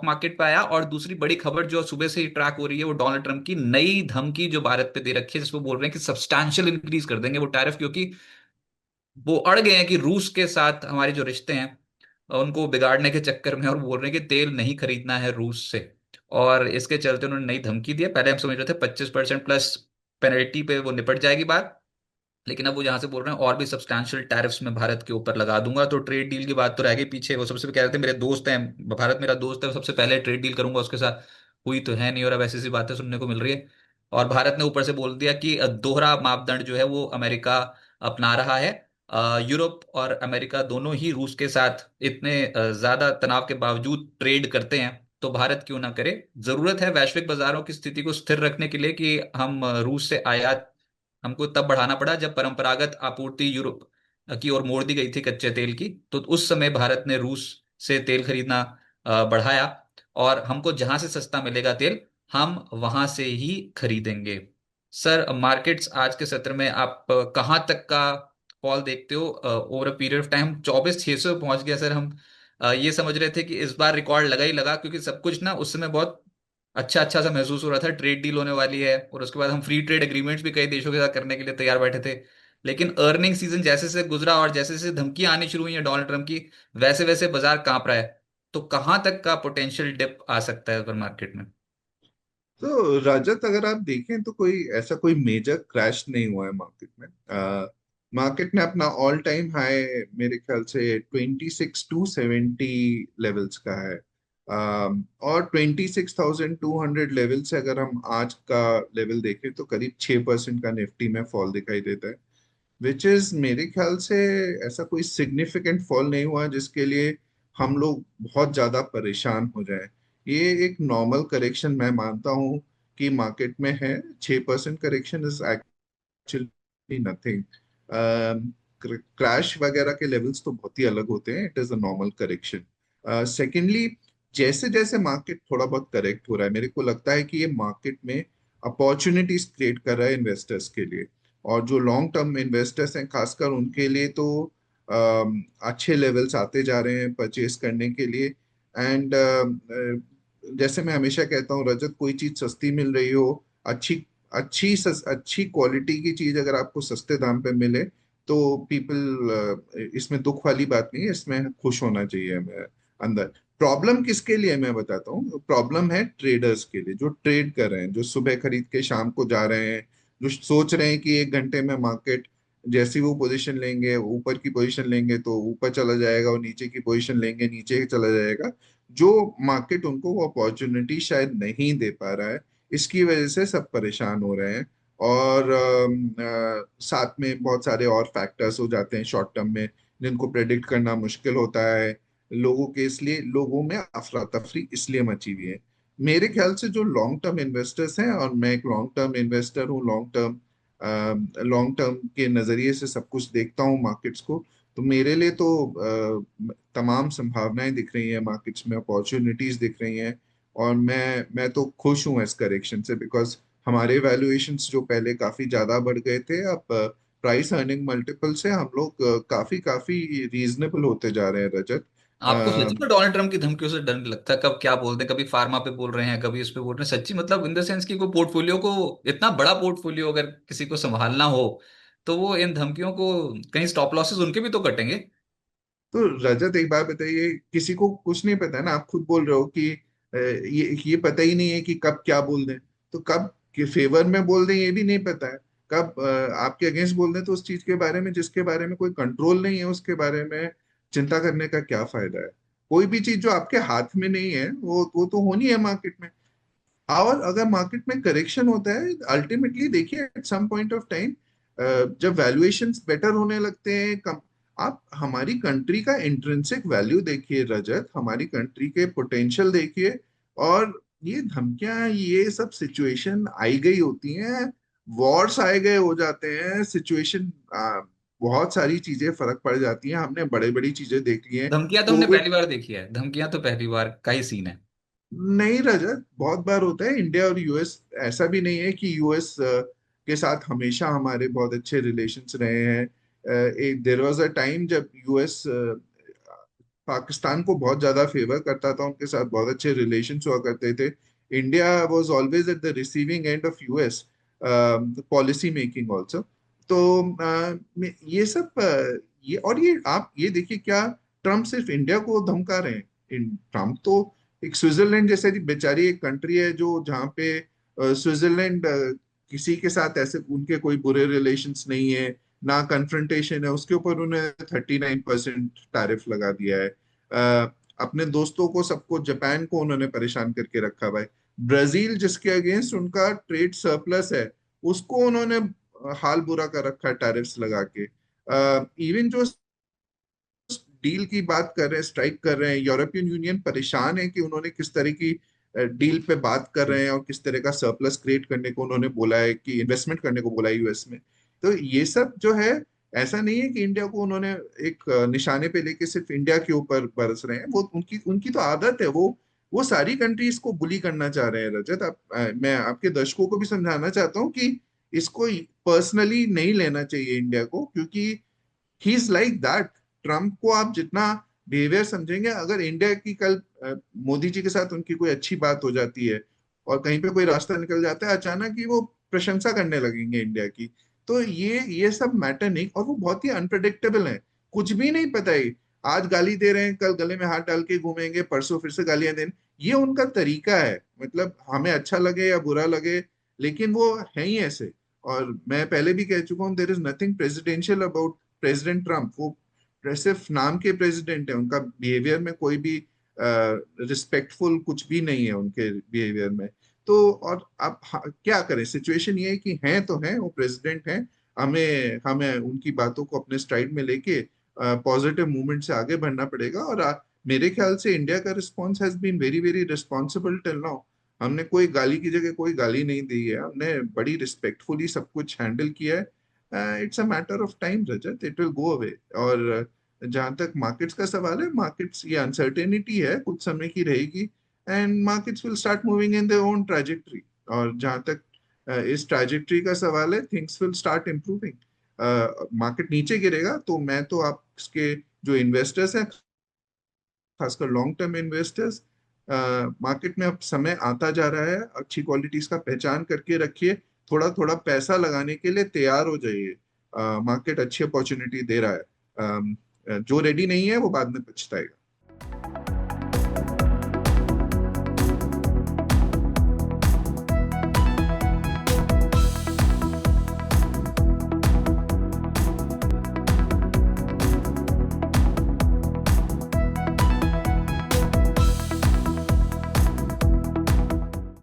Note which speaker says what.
Speaker 1: Market पे आया। और दूसरी बड़ी खबर जो सुबह से ही ट्रैक हो रही है, वो डोनाल्ड ट्रंप की नई धमकी जो भारत पे दे रखी है, जिसमें बोल रहे हैं कि सब्सटैंशियल इंक्रीज कर देंगे वो टैरिफ, क्योंकि वो अड़ गए हैं कि रूस के साथ हमारे जो रिश्ते हैं उनको बिगाड़ने के चक्कर में, और बोल रहे हैं कि तेल नहीं खरीदना है रूस से। और इसके चलते उन्होंने नई धमकी दी है। पहले हम समझ रहे थे 25% प्लस पेनल्टी पे वो निपट जाएगी बात, लेकिन अब वो यहाँ से बोल रहे हैं और भी सब्सटैंशियल टैरिफ्स में भारत के ऊपर लगा दूंगा। तो ट्रेड डील की बात तो रह गई पीछे। वो सबसे कह रहे थे मेरे दोस्त हैं, भारत मेरा दोस्त है, वो सबसे पहले ट्रेड डील करूंगा उसके साथ, हुई तो है नहीं, और अब ऐसी ऐसी बातें सुनने को मिल रही है। और भारत ने ऊपर से बोल दिया कि दोहरा मापदंड जो है वो अमेरिका अपना रहा है। यूरोप और अमेरिका दोनों ही रूस के साथ इतने ज्यादा तनाव के बावजूद ट्रेड करते हैं, तो भारत क्यों ना करे। जरूरत है वैश्विक बाजारों की स्थिति को स्थिर रखने के लिए कि हम रूस से आयात हमको तब बढ़ाना पड़ा जब परंपरागत आपूर्ति यूरोप की ओर मोड़ दी गई थी कच्चे तेल की। तो उस समय भारत ने रूस से तेल खरीदना बढ़ाया, और हमको जहां से सस्ता मिलेगा तेल हम वहां से ही खरीदेंगे। सर, मार्केट्स आज के सत्र में आप कहाँ तक का फॉल देखते हो? Over a period of time 24,600 पहुंच गया सर। हम ये समझ रहे थे कि इस बार रिकॉर्ड लगा ही लगा, क्योंकि सब कुछ ना उस समय बहुत अच्छा अच्छा सा महसूस हो रहा था, ट्रेड डील होने वाली है, और उसके बाद हम फ्री ट्रेड एग्रीमेंट्स भी कई देशों के साथ करने के लिए तैयार बैठे थे। लेकिन अर्निंग सीजन जैसे से गुजरा और जैसे जैसे धमकियां आनी शुरू हुई हैं डोनाल्ड ट्रंप की, वैसे वैसे बाजार कांप रहा है। तो कहां तक का पोटेंशियल डिप आ सकता है उस मार्केट में?
Speaker 2: तो रजत, अगर आप देखें तो कोई ऐसा कोई मेजर क्रैश नहीं हुआ है मार्केट में। मार्केट ने अपना ऑल टाइम हाई मेरे ख्याल से 26,270 लेवल्स का है। और 26,200 लेवल से अगर हम आज का लेवल देखें तो करीब 6% का निफ्टी में फॉल दिखाई देता है, विच इज मेरे ख्याल से ऐसा कोई सिग्निफिकेंट फॉल नहीं हुआ जिसके लिए हम लोग बहुत ज्यादा परेशान हो जाए। ये एक नॉर्मल करेक्शन मैं मानता हूँ कि मार्केट में है। 6% correction is actually nothing. Crash वगैरह के लेवल्स तो बहुत ही अलग होते हैं। It is a normal correction. Secondly, जैसे जैसे मार्केट थोड़ा बहुत करेक्ट हो रहा है, मेरे को लगता है कि ये मार्केट में अपॉर्चुनिटीज क्रिएट कर रहा है इन्वेस्टर्स के लिए। और जो लॉन्ग टर्म इन्वेस्टर्स हैं खासकर उनके लिए तो अच्छे लेवल्स आते जा रहे हैं परचेस करने के लिए। एंड जैसे मैं हमेशा कहता हूँ रजत, कोई चीज सस्ती मिल रही हो, अच्छी अच्छी क्वालिटी की चीज अगर आपको सस्ते दाम पे मिले तो पीपल, इसमें दुख वाली बात नहीं है, इसमें खुश होना चाहिए हमें अंदर। प्रॉब्लम किसके लिए है मैं बताता हूँ। प्रॉब्लम है ट्रेडर्स के लिए, जो ट्रेड कर रहे हैं, जो सुबह खरीद के शाम को जा रहे हैं, जो सोच रहे हैं कि 1 घंटे में मार्केट जैसी वो पोजीशन लेंगे, ऊपर की पोजीशन लेंगे तो ऊपर चला जाएगा, और नीचे की पोजीशन लेंगे नीचे चला जाएगा। जो मार्केट उनको वो अपॉर्चुनिटी शायद नहीं दे पा रहा है, इसकी वजह से सब परेशान हो रहे हैं। और साथ में बहुत सारे और फैक्टर्स हो जाते हैं शॉर्ट टर्म में जिनको प्रेडिक्ट करना मुश्किल होता है लोगों के। इसलिए लोगों में अफरा तफरी इसलिए मची हुई है। मेरे ख्याल से जो लॉन्ग टर्म इन्वेस्टर्स हैं, और मैं एक लॉन्ग टर्म इन्वेस्टर हूँ, लॉन्ग टर्म के नजरिए से सब कुछ देखता हूँ मार्केट्स को, तो मेरे लिए तो तमाम संभावनाएं दिख रही हैं मार्केट्स में, अपॉर्चुनिटीज दिख रही हैं। और मैं तो खुश हूँ इस करेक्शन से, बिकॉज हमारे वैल्यूएशंस जो पहले काफी ज्यादा बढ़ गए थे, अब प्राइस अर्निंग मल्टीपल से हम लोग काफी काफी रीजनेबल होते जा रहे हैं रजत।
Speaker 1: आपको सच्ची में डोनाल्ड ट्रंप की धमकियों से डर नहीं लगता? कब क्या बोलते हैं, कभी फार्मा पे बोल रहे हैं, कभी इस पे बोल रहे हैं, सच्ची मतलब इन द सेंस कि कोई पोर्टफोलियो को, इतना बड़ा पोर्टफोलियो अगर किसी को संभालना हो, तो वो इन धमकियों को, कहीं स्टॉप लॉसेस उनके भी तो कटेंगे।
Speaker 2: तो रजत, एक बात बताइए, किसी को कुछ नहीं पता है ना। आप खुद बोल रहे हो कि ये पता ही नहीं है कि कब क्या बोल दें। तो कब के फेवर में बोल दें ये भी नहीं पता है, कब आपके अगेंस्ट बोल दें। तो उस चीज के बारे में जिसके बारे में कोई कंट्रोल नहीं है, उसके बारे में चिंता करने का क्या फायदा है। कोई भी चीज जो आपके हाथ में नहीं है वो तो होनी है मार्केट में। और अगर मार्केट में करेक्शन होता है, अल्टीमेटली देखिए at some point of time जब वैल्यूएशंस बेटर होने लगते हैं, कम, आप हमारी कंट्री का इंट्रिंसिक वैल्यू देखिए रजत, हमारी कंट्री के पोटेंशियल देखिए। और ये धमकियां, ये सब सिचुएशन आई गई होती हैं, वॉर्स आए गए हो जाते हैं, सिचुएशन, बहुत सारी चीजें फर्क पड़ जाती हैं। हमने बड़ी बड़ी चीजें देख ली हैं।
Speaker 1: धमकियां तो हमने
Speaker 2: कोविड,
Speaker 1: पहली बार देखी है, धमकियां तो पहली बार का ही सीन है।
Speaker 2: नहीं रजत, बहुत बार होता है। इंडिया और यूएस, ऐसा भी नहीं है कि यूएस के साथ हमेशा हमारे बहुत अच्छे रिलेशंस रहे हैं। एक देयर वाज अ टाइम जब यूएस पाकिस्तान को बहुत ज्यादा फेवर करता था, उनके साथ बहुत अच्छे रिलेशन हुआ करते थे। India was always at the receiving end of US policy making also. तो ये सब ये और ये आप ये देखिए, क्या ट्रम्प सिर्फ इंडिया को धमका रहे हैं? ट्रम्प तो एक स्विट्जरलैंड जैसे बेचारी एक कंट्री है जो जहाँ पे स्विट्जरलैंड किसी के साथ ऐसे उनके कोई बुरे रिलेशंस नहीं है, ना कन्फ्रंटेशन है, उसके ऊपर उन्हें 39% टैरिफ लगा दिया है। अपने दोस्तों को सबको, जापान को उन्होंने परेशान करके रखा हुआ है। ब्राजील जिसके अगेंस्ट उनका ट्रेड सरप्लस है, उसको उन्होंने हाल बुरा कर रखा है टैरिफ्स लगा के। इवन जो डील की बात कर रहे हैं, स्ट्राइक कर रहे हैं, यूरोपियन यूनियन परेशान है कि उन्होंने किस तरह की डील पे बात कर रहे हैं और किस तरह का सरप्लस क्रिएट करने को उन्होंने बोला है, कि इन्वेस्टमेंट करने को बोला है यूएस में। तो ये सब जो है, ऐसा नहीं है कि इंडिया को उन्होंने एक निशाने पे लेके सिर्फ इंडिया के ऊपर बरस रहे हैं। वो उनकी उनकी तो आदत है, वो सारी कंट्रीज को बुली करना चाह रहे हैं। रजत, मैं आपके दर्शकों को भी समझाना चाहता हूँ कि इसको पर्सनली नहीं लेना चाहिए इंडिया को, क्योंकि he is like that. Trump को आप जितना बिहेवियर समझेंगे, अगर इंडिया की कल मोदी जी के साथ उनकी कोई अच्छी बात हो जाती है और कहीं पे कोई रास्ता निकल जाता है, अचानक ही वो प्रशंसा करने लगेंगे इंडिया की। तो ये सब मैटर नहीं, और वो बहुत ही अनप्रडिक्टेबल है। कुछ भी नहीं पता है, आज गाली दे रहे हैं, कल गले में हाथ डाल के घूमेंगे, परसों फिर से गालियां देने। ये उनका तरीका है, मतलब हमें अच्छा लगे या बुरा लगे, लेकिन वो है ही ऐसे। और मैं पहले भी कह चुका हूँ, there is nothing presidential about president Trump. वो सिर्फ नाम के प्रेसिडेंट है, उनका बिहेवियर में कोई भी रिस्पेक्टफुल कुछ भी नहीं है उनके बिहेवियर में। तो और अब क्या करें, सिचुएशन ये है कि हैं तो हैं, वो प्रेसिडेंट हैं। हमें हमें उनकी बातों को अपने स्ट्राइड में लेके पॉजिटिव मूवमेंट से आगे बढ़ना पड़ेगा। और मेरे ख्याल से इंडिया का response has been very very responsible till now. हमने कोई गाली की जगह कोई गाली नहीं दी है, हमने बड़ी रिस्पेक्टफुली सब कुछ हैंडल किया है। It's a matter of time Rajat, it will go away. और जहां तक मार्केट्स का सवाल है, मार्केट्स, ये अनसर्टेनिटी है, कुछ समय की रहेगी, and markets will start moving in their own trajectory. और जहां तक इस ट्रैजेक्टरी का सवाल है, things will start improving. Market नीचे गिरेगा तो मैं तो आपके जो इन्वेस्टर्स हैं, खासकर लॉन्ग टर्म इन्वेस्टर्स, मार्केट में अब समय आता जा रहा है, अच्छी क्वालिटीज का पहचान करके रखिए, थोड़ा थोड़ा पैसा लगाने के लिए तैयार हो जाइए। मार्केट अच्छी अपॉर्चुनिटी दे रहा है। जो रेडी नहीं है वो बाद में पछताएगा।